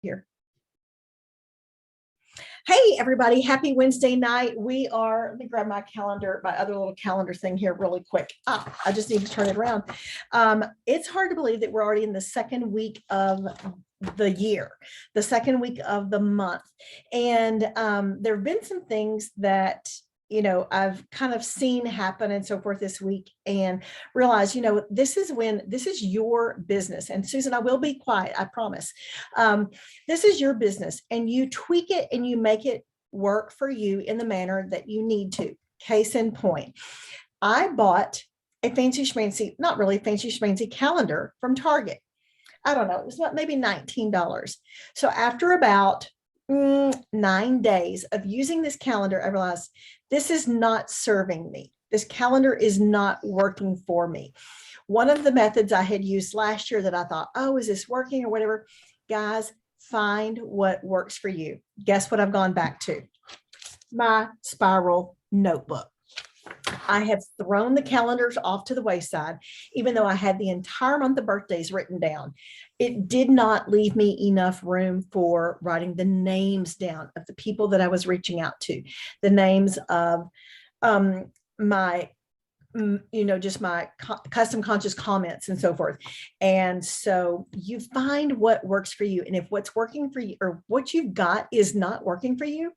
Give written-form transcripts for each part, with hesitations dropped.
here. Hey, everybody. Happy Wednesday night. Let me grab my calendar, my other little calendar thing here really quick. I just need to turn it around. It's hard to believe that we're already in the second week of the year, the second week of the month. And there have been some things that I've kind of seen happen and so forth this week, and realize, this is your business. And Susan, I will be quiet, I promise. This is your business, and you tweak it and you make it work for you in the manner that you need to. Case in point, I bought a fancy schmancy, not really fancy schmancy calendar from Target. I don't know, it was maybe $19. So after about 9 days of using this calendar, I realized this is not serving me. This calendar is not working for me. One of the methods I had used last year that I thought, oh, is this working or whatever? Guys, find what works for you. Guess what I've gone back to? My spiral notebook. I have thrown the calendars off to the wayside, even though I had the entire month of birthdays written down. It did not leave me enough room for writing the names down of the people that I was reaching out to, the names of my just my custom conscious comments and so forth. And so you find what works for you. And if what's working for you or what you've got is not working for you,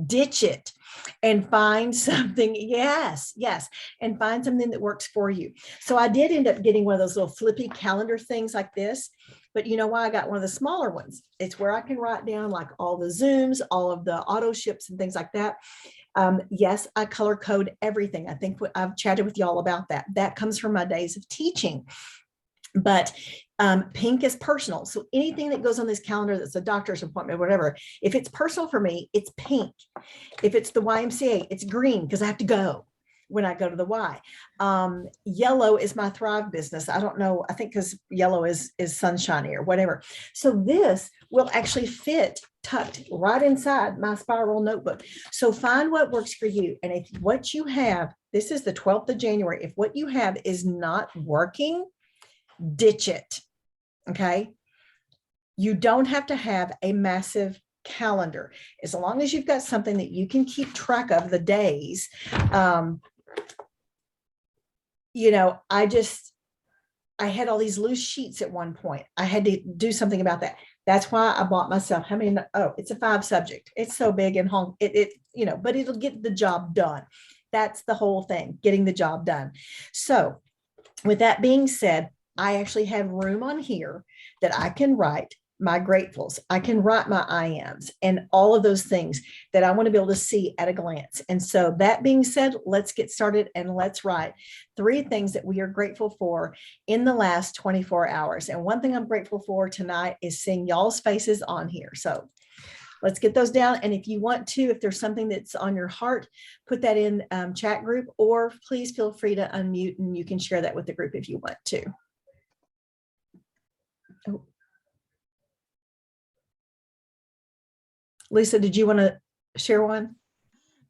ditch it and find something. Yes. And find something that works for you. So I did end up getting one of those little flippy calendar things like this, but you know why I got one of the smaller ones? It's where I can write down like all the Zooms, all of the auto ships and things like that. Yes, I color code everything. I think I've chatted with y'all about that. That comes from my days of teaching. But pink is personal. So anything that goes on this calendar that's a doctor's appointment, whatever, if it's personal for me, it's pink. If it's the YMCA, it's green because I have to go when I go to the Y. Yellow is my Thrive business. I don't know. I think because yellow is sunshiny or whatever. So this will actually fit tucked right inside my spiral notebook. So find what works for you. And if what you have, this is the 12th of January, if what you have is not working, ditch it. Okay. You don't have to have a massive calendar. As long as you've got something that you can keep track of the days. I had all these loose sheets at one point. I had to do something about that. That's why I bought myself. It's a 5 subject. It's so big and hung, but it'll get the job done. That's the whole thing, getting the job done. So with that being said, I actually have room on here that I can write my gratefuls. I can write my I ams and all of those things that I want to be able to see at a glance. And so that being said, let's get started and let's write 3 things that we are grateful for in the last 24 hours. And one thing I'm grateful for tonight is seeing y'all's faces on here. So let's get those down. And if you want to, if there's something that's on your heart, put that in chat group, or please feel free to unmute and you can share that with the group if you want to. Oh. Lisa, did you want to share one?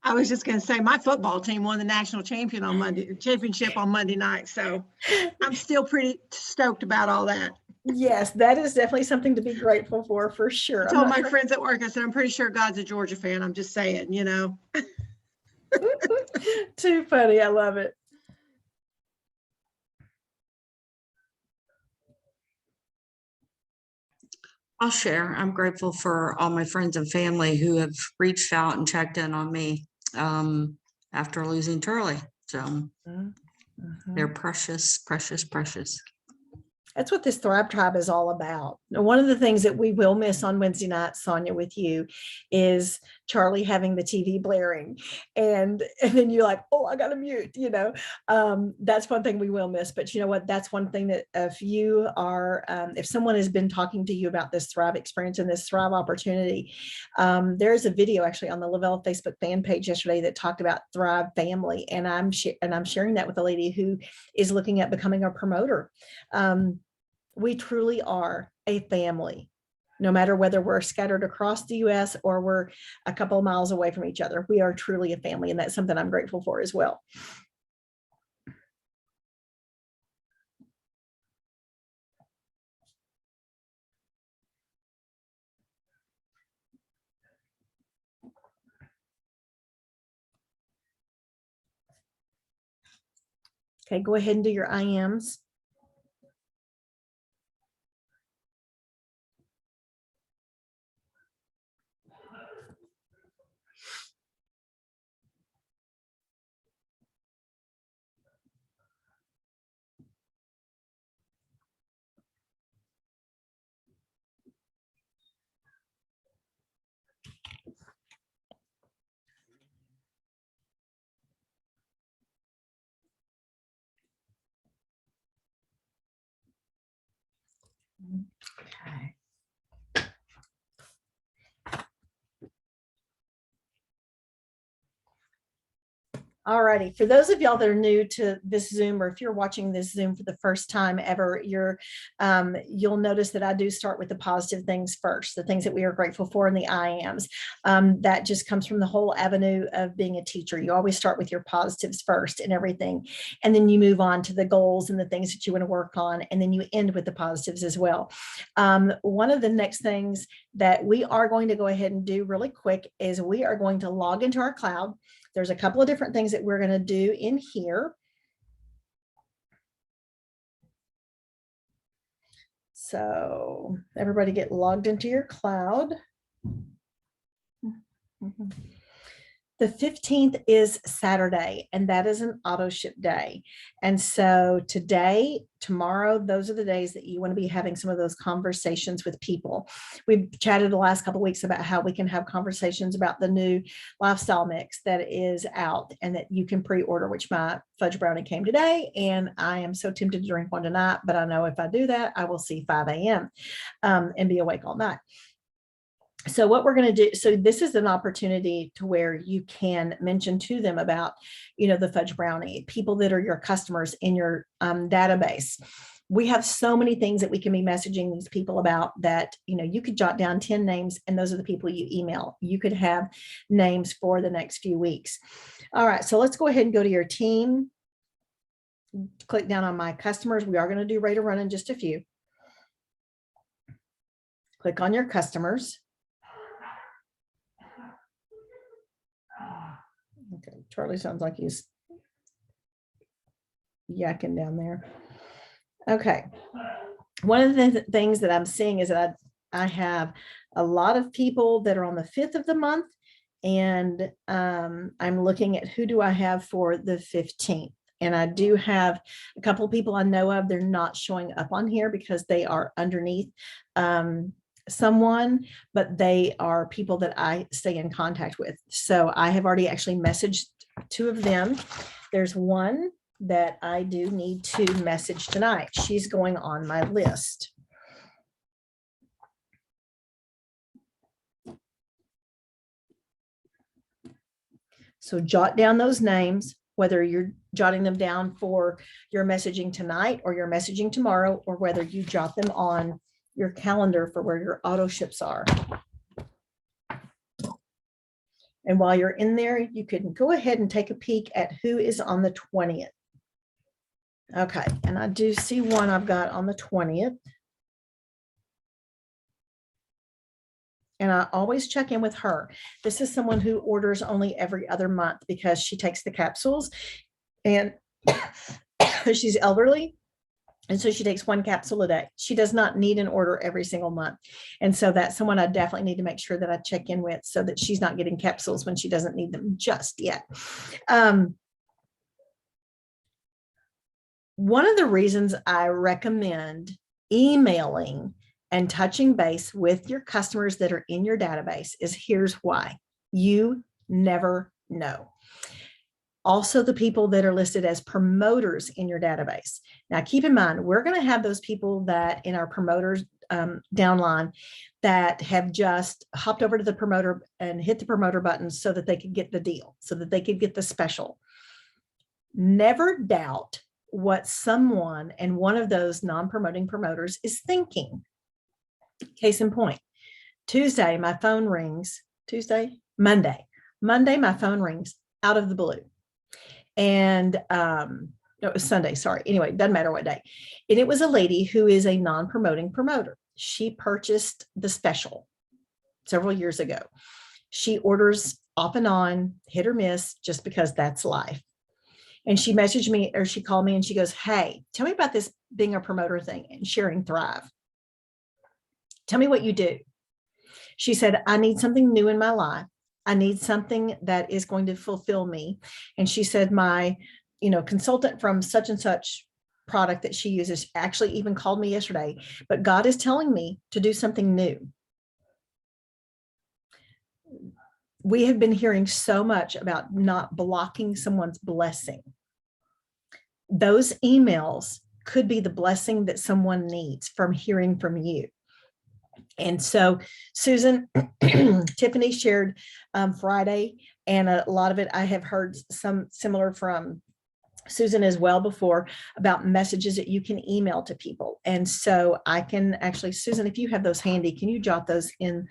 I was just going to say my football team won the national championship on Monday night. So I'm still pretty stoked about all that. Yes, that is definitely something to be grateful for sure. I told my friends at work, I said, I'm pretty sure God's a Georgia fan. I'm just saying, Too funny. I love it. I'll share. I'm grateful for all my friends and family who have reached out and checked in on me after losing Charlie. So they're precious, precious, precious. That's what this Thrive Tribe is all about. Now, one of the things that we will miss on Wednesday night, Sonia, with you, is Charlie having the TV blaring. And then you're like, oh, I got to mute, that's one thing we will miss. But you know what? That's one thing that if someone has been talking to you about this Thrive experience and this Thrive opportunity, there's a video actually on the Lavelle Facebook fan page yesterday that talked about Thrive Family. And I'm sharing that with a lady who is looking at becoming a promoter. We truly are a family, no matter whether we're scattered across the US or we're a couple of miles away from each other. We are truly a family, and that's something I'm grateful for as well. Okay, go ahead and do your IMs. Okay. All righty. For those of y'all that are new to this Zoom, or if you're watching this Zoom for the first time ever, you'll notice that I do start with the positive things first, the things that we are grateful for in the IAMs. That just comes from the whole avenue of being a teacher. You always start with your positives first and everything, and then you move on to the goals and the things that you want to work on, and then you end with the positives as well. One of the next things that we are going to go ahead and do really quick is we are going to log into our cloud. There's a couple of different things that we're going to do in here. So everybody get logged into your cloud. The 15th is Saturday, and that is an auto ship day. And so today, tomorrow, those are the days that you want to be having some of those conversations with people. We've chatted the last couple of weeks about how we can have conversations about the new lifestyle mix that is out and that you can pre-order, which my fudge brownie came today, and I am so tempted to drink one tonight, but I know if I do that, I will see 5 a.m. And be awake all night. So what we're going to do, so this is an opportunity to where you can mention to them about, the fudge brownie, people that are your customers in your database. We have so many things that we can be messaging these people about that, you could jot down 10 names, and those are the people you email. You could have names for the next few weeks. All right, so let's go ahead and go to your team. Click down on my customers. We are going to do rate of run in just a few. Click on your customers. Okay, Charlie sounds like he's yakking down there. Okay. One of the things that I'm seeing is that I have a lot of people that are on the 5th of the month, and I'm looking at who do I have for the 15th. And I do have a couple of people I know of. They're not showing up on here because they are underneath someone, but they are people that I stay in contact with. So I have already actually messaged 2 of them. There's one that I do need to message tonight. She's going on my list. So jot down those names, whether you're jotting them down for your messaging tonight or your messaging tomorrow, or whether you jot them on your calendar for where your auto ships are. And while you're in there, you can go ahead and take a peek at who is on the 20th. Okay, and I do see one I've got on the 20th. And I always check in with her. This is someone who orders only every other month because she takes the capsules, and she's elderly. And so she takes 1 capsule a day. She does not need an order every single month. And so that's someone I definitely need to make sure that I check in with so that she's not getting capsules when she doesn't need them just yet. One of the reasons I recommend emailing and touching base with your customers that are in your database is here's why. You never know. Also, the people that are listed as promoters in your database. Now, keep in mind, we're going to have those people that in our promoters downline that have just hopped over to the promoter and hit the promoter button so that they could get the deal, so that they could get the special. Never doubt what someone and one of those non-promoting promoters is thinking. Case in point, Tuesday, my phone rings. Monday, my phone rings out of the blue. And no, it was Sunday, sorry. Anyway, doesn't matter what day. And it was a lady who is a non-promoting promoter. She purchased the special several years ago. She orders off and on, hit or miss, just because that's life. And she messaged me, or she called me, and she goes, hey, tell me about this being a promoter thing and sharing Thrive. Tell me what you do. She said, I need something new in my life. I need something that is going to fulfill me. And she said, my, consultant from such and such product that she uses actually even called me yesterday, but God is telling me to do something new. We have been hearing so much about not blocking someone's blessing. Those emails could be the blessing that someone needs from hearing from you. And so Susan, Tiffany shared Friday, and a lot of it I have heard some similar from Susan as well before, about messages that you can email to people. And so I can actually, Susan, if you have those handy, can you jot those in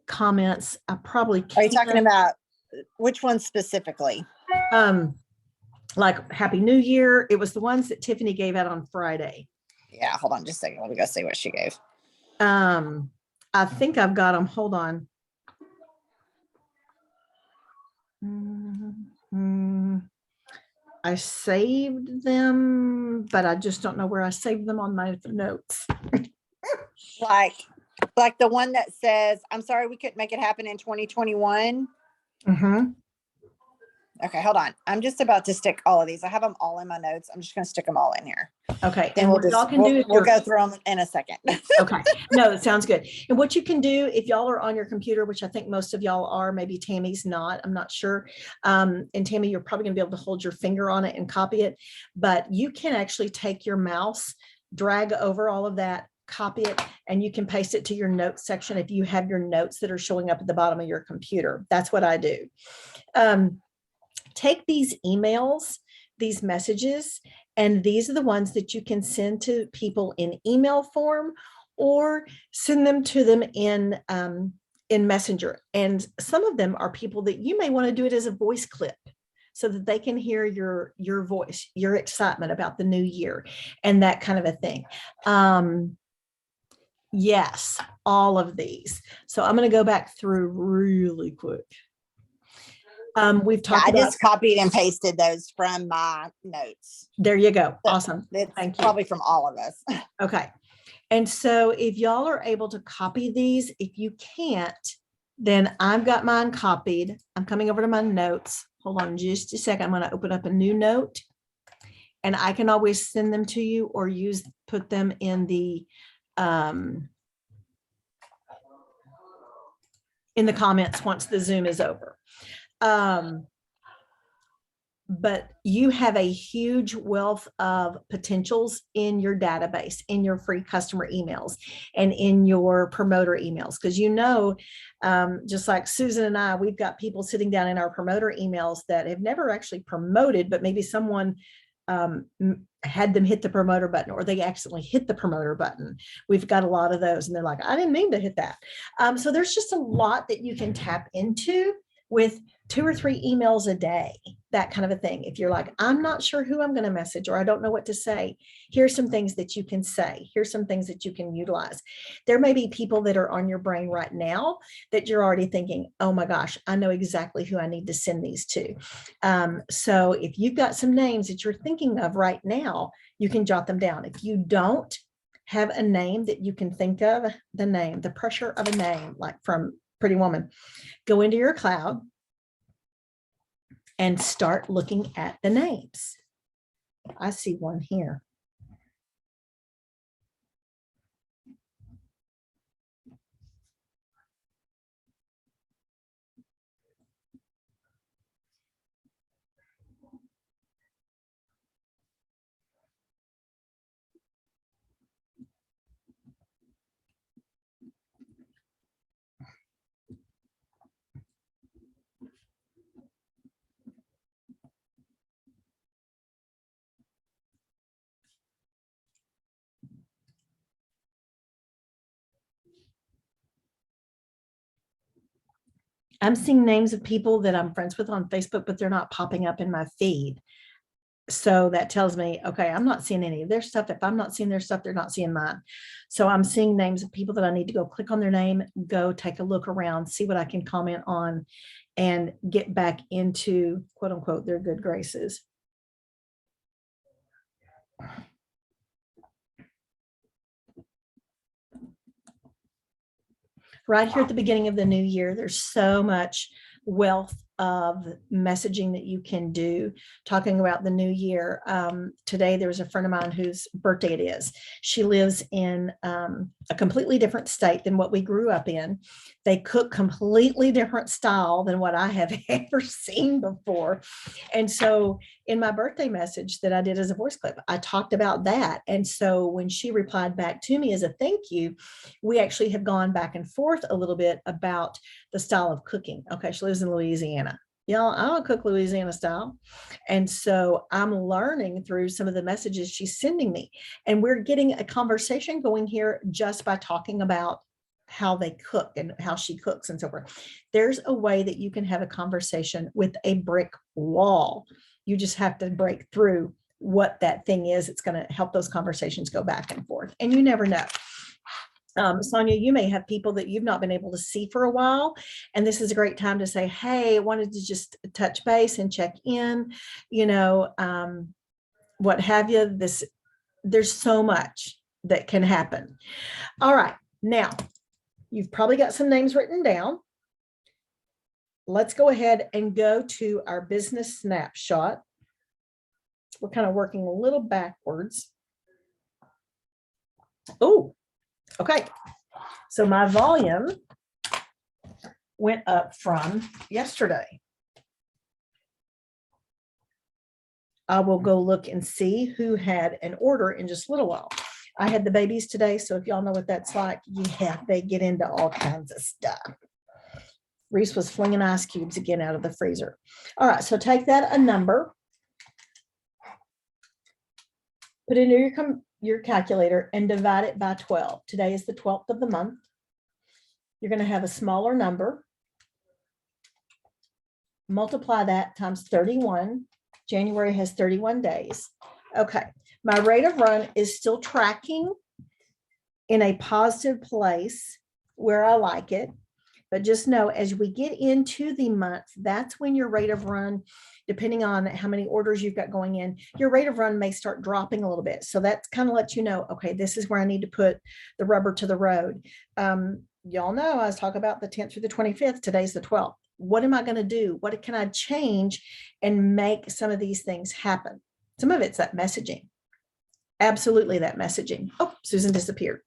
comments? I probably Are you can. talking about which one specifically? Like Happy New Year. It was the ones that Tiffany gave out on Friday. Yeah, hold on just a second. Let me go see what she gave. I think I've got them. Hold on. I saved them, but I just don't know where I saved them on my notes. Like the one that says, I'm sorry we couldn't make it happen in 2021. Okay, hold on. I'm just about to stick all of these. I have them all in my notes. I'm just going to stick them all in here. Okay. Then And we'll what y'all can do, we'll go through them in a second. okay. No, that sounds good. And what you can do if y'all are on your computer, which I think most of y'all are, maybe Tammy's not, I'm not sure. And Tammy, you're probably gonna be able to hold your finger on it and copy it, but you can actually take your mouse, drag over all of that, copy it, and you can paste it to your notes section if you have your notes that are showing up at the bottom of your computer. That's what I do. Take these emails, these messages, and these are the ones that you can send to people in email form or send them to them in Messenger. And some of them are people that you may want to do it as a voice clip so that they can hear your voice, your excitement about the new year and that kind of a thing. Yes, all of these. So I'm going to go back through really quick. We've talked I about, just copied and pasted those from my notes. there you go. Awesome. It's Thank you. probably from all of us. Okay. And so if y'all are able to copy these, if you can't, then I've got mine copied. I'm coming over to my notes. Hold on just a second. I'm going to open up a new note and I can always send them to you or put them in the comments once the Zoom is over. But you have a huge wealth of potentials in your database, in your free customer emails and in your promoter emails. Because just like Susan and I, we've got people sitting down in our promoter emails that have never actually promoted, but maybe someone had them hit the promoter button or they accidentally hit the promoter button. We've got a lot of those and they're like, I didn't mean to hit that. So there's just a lot that you can tap into with 2 or 3 emails a day, that kind of a thing. If you're like, I'm not sure who I'm going to message, or I don't know what to say, here's some things that you can say. Here's some things that you can utilize. There may be people that are on your brain right now that you're already thinking, oh my gosh, I know exactly who I need to send these to. So if you've got some names that you're thinking of right now, you can jot them down. If you don't have a name that you can think of, the pressure of a name, like from Pretty Woman, go into your cloud and start looking at the names. I see one here. I'm seeing names of people that I'm friends with on Facebook, but they're not popping up in my feed. So that tells me, okay, I'm not seeing any of their stuff. If I'm not seeing their stuff, they're not seeing mine. So I'm seeing names of people that I need to go click on their name, go take a look around, see what I can comment on, and get back into quote unquote their good graces. Right here at the beginning of the new year, there's so much wealth of messaging that you can do talking about the new year. Today, there was a friend of mine whose birthday it is. She lives in a completely different state than what we grew up in. They cook completely different style than what I have ever seen before. And so in my birthday message that I did as a voice clip, I talked about that. And so when she replied back to me as a thank you, we actually have gone back and forth a little bit about the style of cooking. Okay, she lives in Louisiana. Y'all, I don't cook Louisiana style. And so I'm learning through some of the messages she's sending me. And we're getting a conversation going here just by talking about how they cook and how she cooks and so forth. There's a way that you can have a conversation with a brick wall. You just have to break through what that thing is. It's going to help those conversations go back and forth. And you never know. Sonia, you may have people that you've not been able to see for a while, and this is a great time to say, hey, I wanted to just touch base and check in, what have you. There's so much that can happen. All right, now you've probably got some names written down. Let's go ahead and go to our business snapshot. We're kind of working a little backwards. Oh, okay. So my volume went up from yesterday. I will go look and see who had an order in just a little while. I had the babies today, so if y'all know what that's like, yeah, they get into all kinds of stuff. Reese was flinging ice cubes again out of the freezer. All right, so take that a number, put it in your calculator and divide it by 12. Today is the 12th of the month. You're going to have a smaller number. Multiply that times 31. January has 31 days. Okay, my rate of run is still tracking in a positive place where I like it. But just know as we get into the month, that's when your rate of run, depending on how many orders you've got going in, your rate of run may start dropping a little bit. So that's kind of lets you know, okay, this is where I need to put the rubber to the road. Y'all know I was talking about the 10th through the 25th. Today's the 12th. What am I going to do? What can I change and make some of these things happen? Some of it's that messaging. Absolutely that messaging. Oh, Susan disappeared.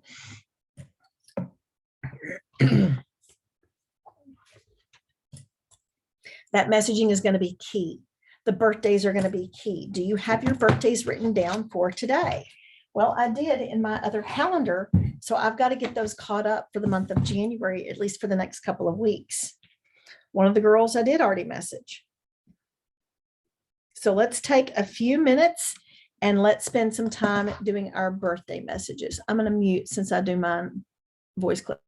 That messaging is going to be key. The birthdays are going to be key. Do you have your birthdays written down for today? Well, I did in my other calendar. So I've got to get those caught up for the month of January, at least for the next couple of weeks. One of the girls I did already message. So let's take a few minutes and let's spend some time doing our birthday messages. I'm going to mute since I do my voice clip.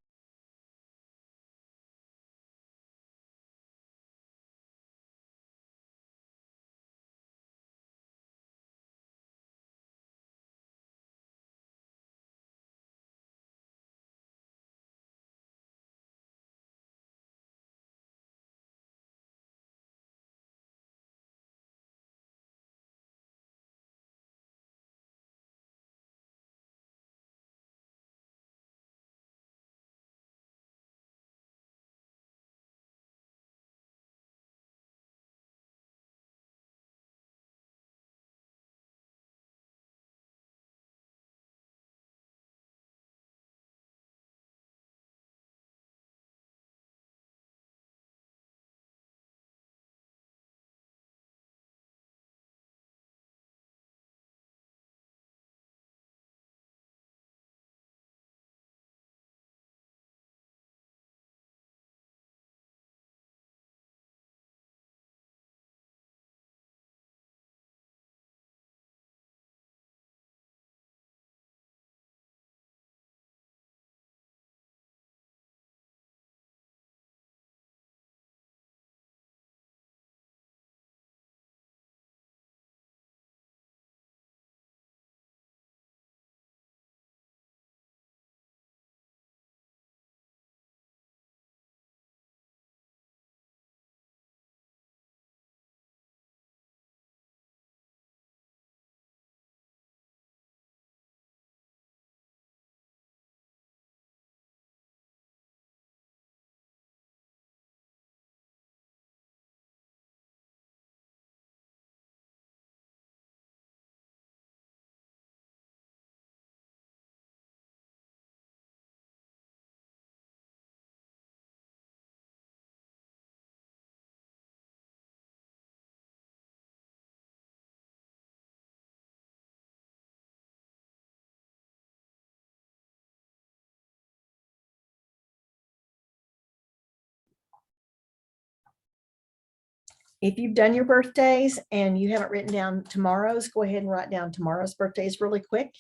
If you've done your birthdays and you haven't written down tomorrow's, go ahead and write down tomorrow's birthdays really quick.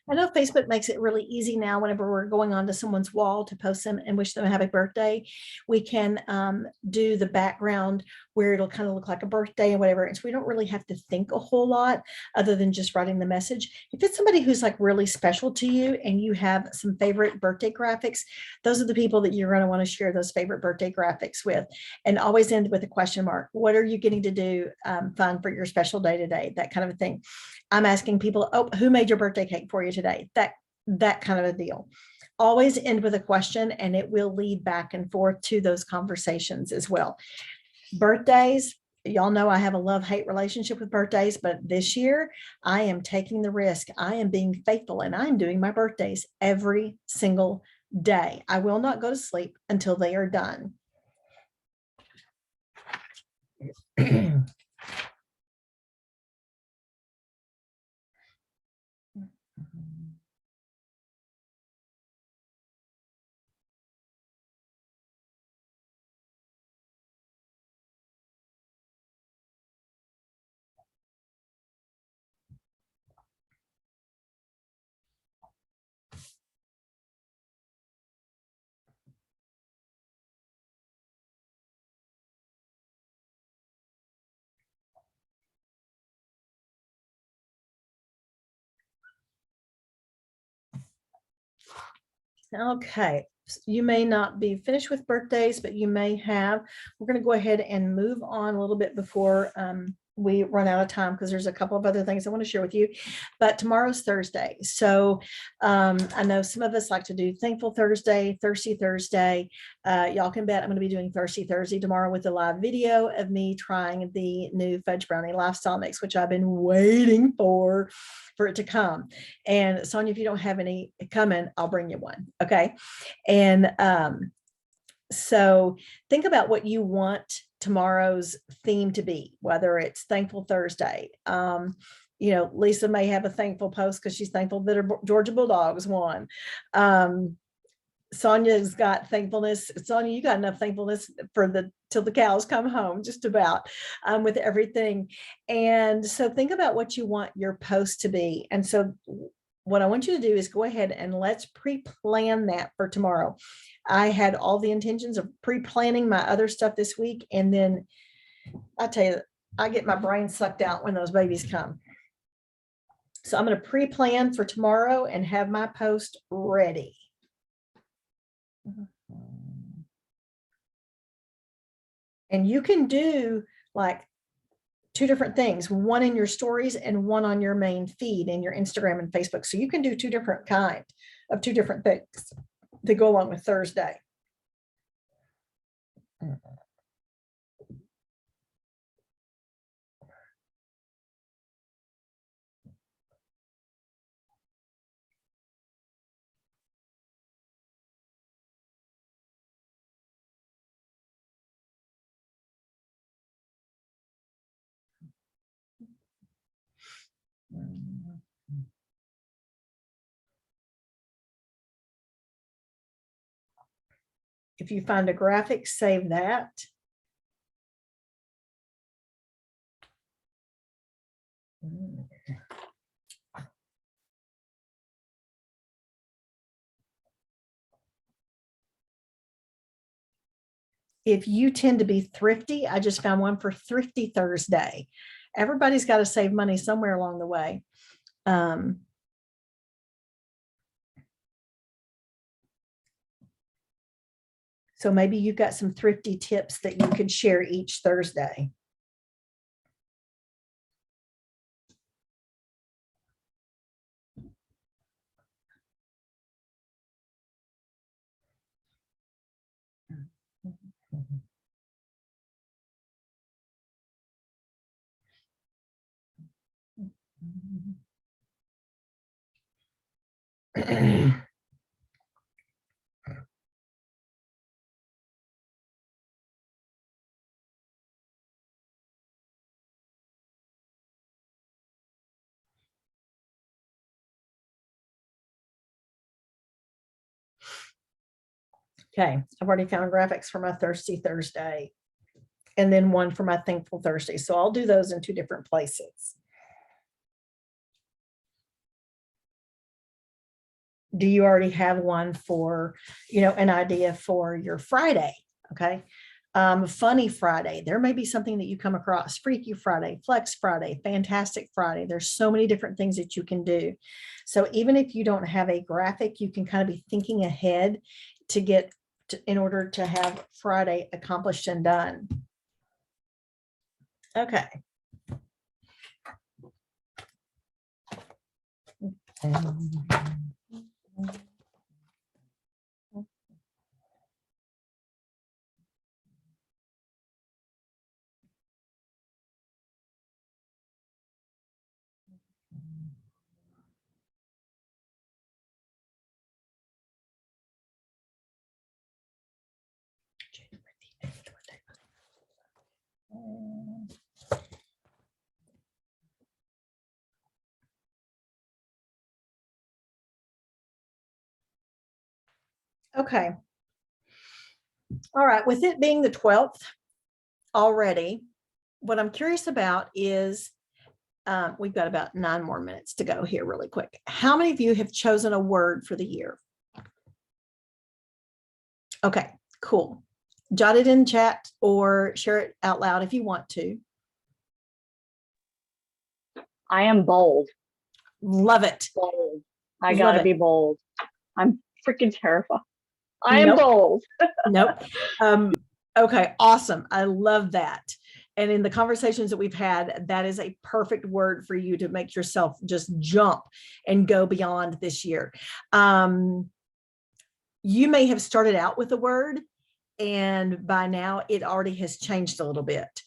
I know Facebook makes it really easy now whenever we're going onto someone's wall to post them and wish them a happy birthday. We can do the background where it'll kind of look like a birthday and whatever. And so we don't really have to think a whole lot other than just writing the message. If it's somebody who's like really special to you and you have some favorite birthday graphics, those are the people that you're going to want to share those favorite birthday graphics with. And always end with a question mark. What are you getting to do fun for your special day today? That kind of a thing. I'm asking people, oh, who made your birthday cake for you today? That kind of a deal. Always end with a question and it will lead back and forth to those conversations as well. Birthdays, y'all know I have a love-hate relationship with birthdays, but this year I am taking the risk. I am being faithful and I'm doing my birthdays every single day. I will not go to sleep until they are done. Okay, you may not be finished with birthdays, but you may have. We're going to go ahead and move on a little bit before we run out of time because there's a couple of other things I want to share with you. But tomorrow's Thursday. So I know some of us like to do Thankful Thursday, Thirsty Thursday. Y'all can bet I'm going to be doing Thirsty Thursday tomorrow with a live video of me trying the new Fudge Brownie Lifestyle Mix, which I've been waiting for it to come. And Sonia, if you don't have any coming, I'll bring you one. Okay. And so think about what you want tomorrow's theme to be, whether it's Thankful Thursday. You know, Lisa may have a thankful post because she's thankful that her Georgia Bulldogs won. Sonia's got thankfulness. Sonia, you got enough thankfulness for till the cows come home, just about with everything. And so think about what you want your post to be. And so what I want you to do is go ahead and let's pre-plan that for tomorrow. I had all the intentions of pre-planning my other stuff this week. And then I tell you, I get my brain sucked out when those babies come. So I'm going to pre-plan for tomorrow and have my post ready. And you can do like 2 different things, one in your stories and one on your main feed in your Instagram and Facebook. So you can do 2 different kinds of 2 different things to go along with Thursday. If you find a graphic, save that. If you tend to be thrifty, I just found one for Thrifty Thursday. Everybody's got to save money somewhere along the way. So maybe you've got some thrifty tips that you could share each Thursday. Okay, I've already found graphics for my Thirsty Thursday and then one for my Thankful Thursday. So I'll do those in two different places. Do you already have one for, an idea for your Friday? Okay. Funny Friday. There may be something that you come across. Freaky Friday, Flex Friday, Fantastic Friday. There's so many different things that you can do. So even if you don't have a graphic, you can kind of be thinking ahead to get in order to have Friday accomplished and done. Okay. Okay. All right. With it being the 12th already, what I'm curious about is we've got about 9 more minutes to go here really quick. How many of you have chosen a word for the year? Okay, cool. Jot it in chat or share it out loud if you want to. I am bold. Love it. Bold. I Love gotta it. be bold. I'm freaking terrified. I am Nope. bold. Nope. Okay, awesome. I love that. And in the conversations that we've had, that is a perfect word for you to make yourself just jump and go beyond this year. You may have started out with a word and by now it already has changed a little bit.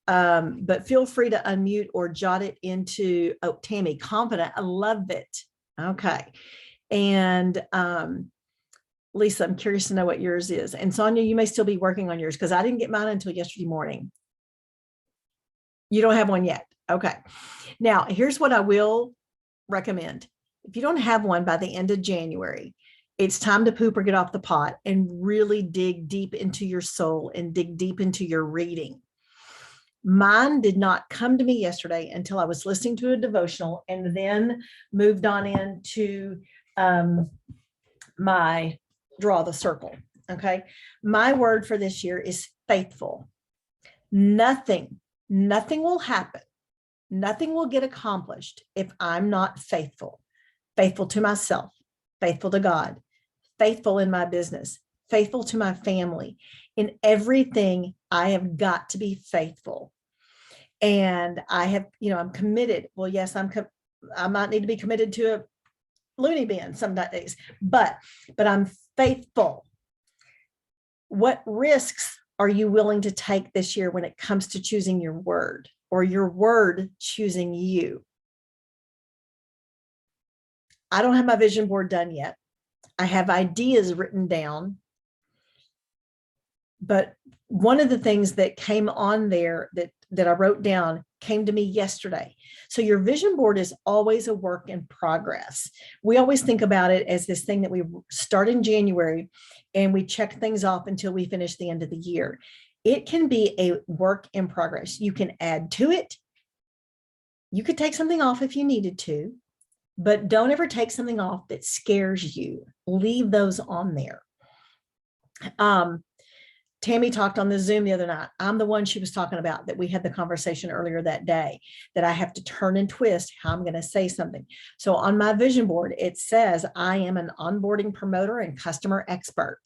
But feel free to unmute or jot it into, oh, Tammy, confident. I love it. Okay. And Lisa, I'm curious to know what yours is. And Sonia, you may still be working on yours because I didn't get mine until yesterday morning. You don't have one yet. Okay. Now, here's what I will recommend. If you don't have one by the end of January, it's time to poop or get off the pot and really dig deep into your soul and dig deep into your reading. Mine did not come to me yesterday until I was listening to a devotional and then moved on into my draw the circle. Okay. My word for this year is faithful. Nothing will happen. Nothing will get accomplished if I'm not faithful. Faithful to myself, faithful to God, faithful in my business, faithful to my family. In everything, I have got to be faithful. And I have, I'm committed. Well, yes, I might need to be committed to a loony bin some days, but I'm faithful. What risks are you willing to take this year when it comes to choosing your word or your word choosing you? I don't have my vision board done yet. I have ideas written down. But one of the things that came on there that I wrote down came to me yesterday. So your vision board is always a work in progress. We always think about it as this thing that we start in January and we check things off until we finish the end of the year. It can be a work in progress. You can add to it. You could take something off if you needed to, but don't ever take something off that scares you. Leave those on there. Tammy talked on the Zoom the other night. I'm the one she was talking about that we had the conversation earlier that day that I have to turn and twist how I'm going to say something. So on my vision board, it says I am an onboarding promoter and customer expert.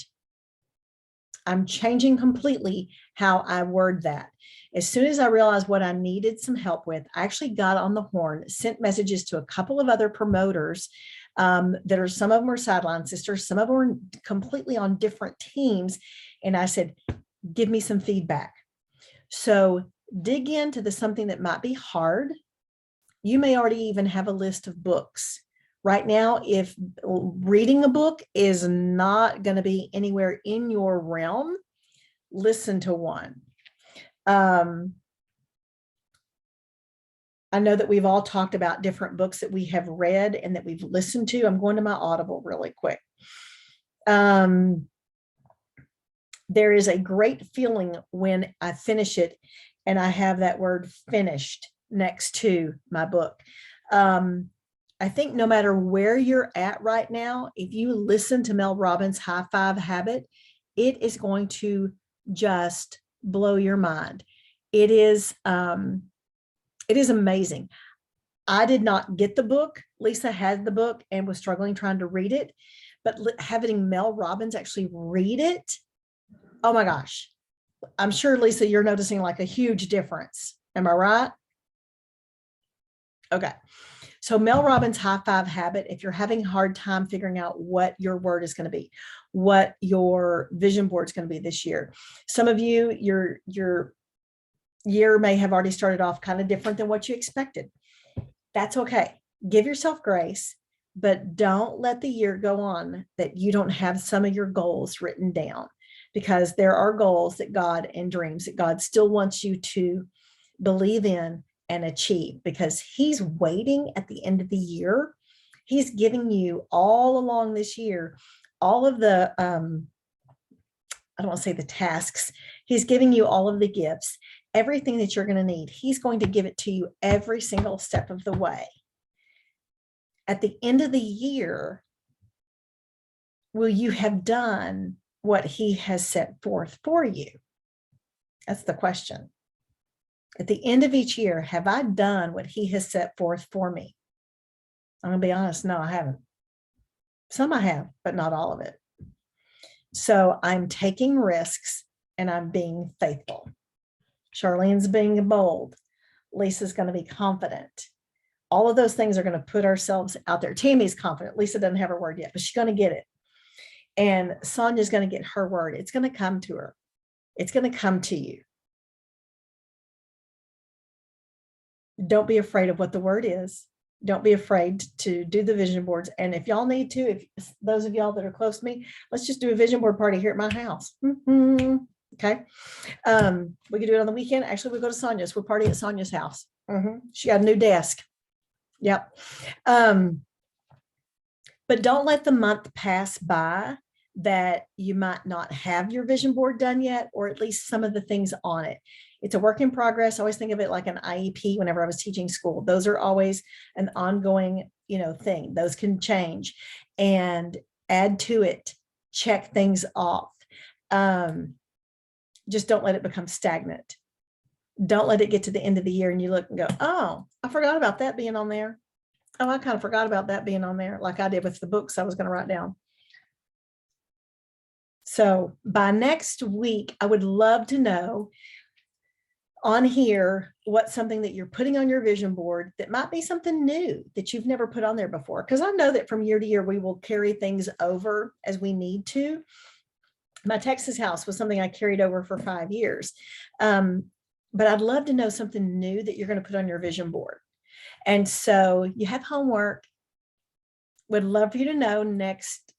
I'm changing completely how I word that. As soon as I realized what I needed some help with, I actually got on the horn, sent messages to a couple of other promoters that are, some of them are sideline sisters, some of them are completely on different teams. And I said, give me some feedback. So dig into something that might be hard. You may already even have a list of books. Right now, if reading a book is not going to be anywhere in your realm, listen to one. I know that we've all talked about different books that we have read and that we've listened to. I'm going to my Audible really quick. There is a great feeling when I finish it and I have that word finished next to my book. I think no matter where you're at right now, if you listen to Mel Robbins' High Five Habit, it is going to just blow your mind. It is amazing. I did not get the book. Lisa had the book and was struggling trying to read it, but having Mel Robbins actually read it, oh my gosh. I'm sure, Lisa, you're noticing like a huge difference. Am I right? Okay. So Mel Robbins' High Five Habit, if you're having a hard time figuring out what your word is going to be, what your vision board is going to be this year. Some of you, your year may have already started off kind of different than what you expected. That's okay. Give yourself grace, but don't let the year go on that you don't have some of your goals written down, because there are goals that God and dreams that God still wants you to believe in and achieve, because he's waiting at the end of the year. He's giving you all along this year, all of the, I don't want to say the tasks. He's giving you all of the gifts, everything that you're going to need. He's going to give it to you every single step of the way. At the end of the year, will you have done what he has set forth for you? That's the question. At the end of each year, have I done what he has set forth for me? I'm going to be honest. No, I haven't. Some I have, but not all of it. So I'm taking risks and I'm being faithful. Charlene's being bold. Lisa's going to be confident. All of those things are going to put ourselves out there. Tammy's confident. Lisa doesn't have her word yet, but she's going to get it. And Sonia's going to get her word. It's going to come to her. It's going to come to you. Don't be afraid of what the word is. Don't be afraid to do the vision boards. And if y'all need to, if those of y'all that are close to me, let's just do a vision board party here at my house. Okay. We could do it on the weekend. Actually, we go to Sonia's. We'll party at Sonia's house. She got a new desk. Yep. But don't let the month pass by that you might not have your vision board done yet, or at least some of the things on it. It's a work in progress. I always think of it like an IEP whenever I was teaching school. Those are always an ongoing, thing. Those can change and add to it, check things off. Just don't let it become stagnant. Don't let it get to the end of the year and you look and go, oh, I forgot about that being on there. Oh, I kind of forgot about that being on there, like I did with the books I was going to write down. So by next week, I would love to know on here what's something that you're putting on your vision board that might be something new that you've never put on there before. Because I know that from year to year, we will carry things over as we need to. My Texas house was something I carried over for 5 years. But I'd love to know something new that you're going to put on your vision board. And so you have homework. Would love for you to know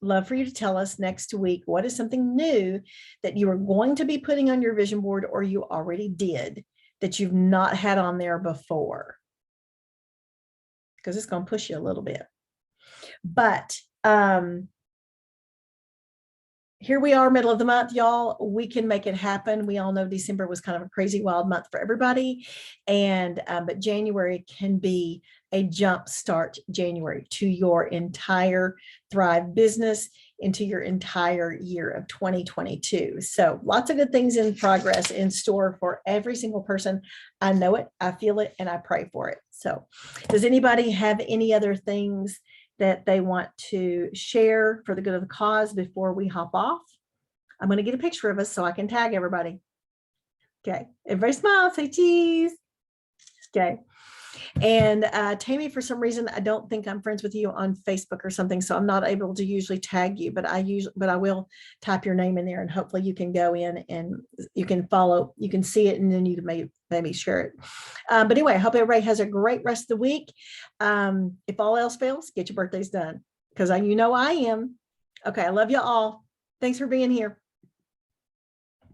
love for you to tell us next week, what is something new that you are going to be putting on your vision board, or you already did, that you've not had on there before? Because it's going to push you a little bit. But here we are, middle of the month, y'all. We can make it happen. We all know December was kind of a crazy, wild month for everybody. And but January can be a jump start January to your entire Thrive business, into your entire year of 2022. So lots of good things in progress, in store for every single person. I know it, I feel it, and I pray for it. So does anybody have any other things that they want to share for the good of the cause before we hop off? I'm going to get a picture of us so I can tag everybody. Okay. Everybody smile, say cheese. Okay. And Tammy, for some reason, I don't think I'm friends with you on Facebook or something, so I'm not able to usually tag you, but I will type your name in there, and hopefully you can go in and you can follow, you can see it, and then you can maybe share it. But anyway, I hope everybody has a great rest of the week. If all else fails, get your birthdays done, because you know I am. Okay, I love you all. Thanks for being here.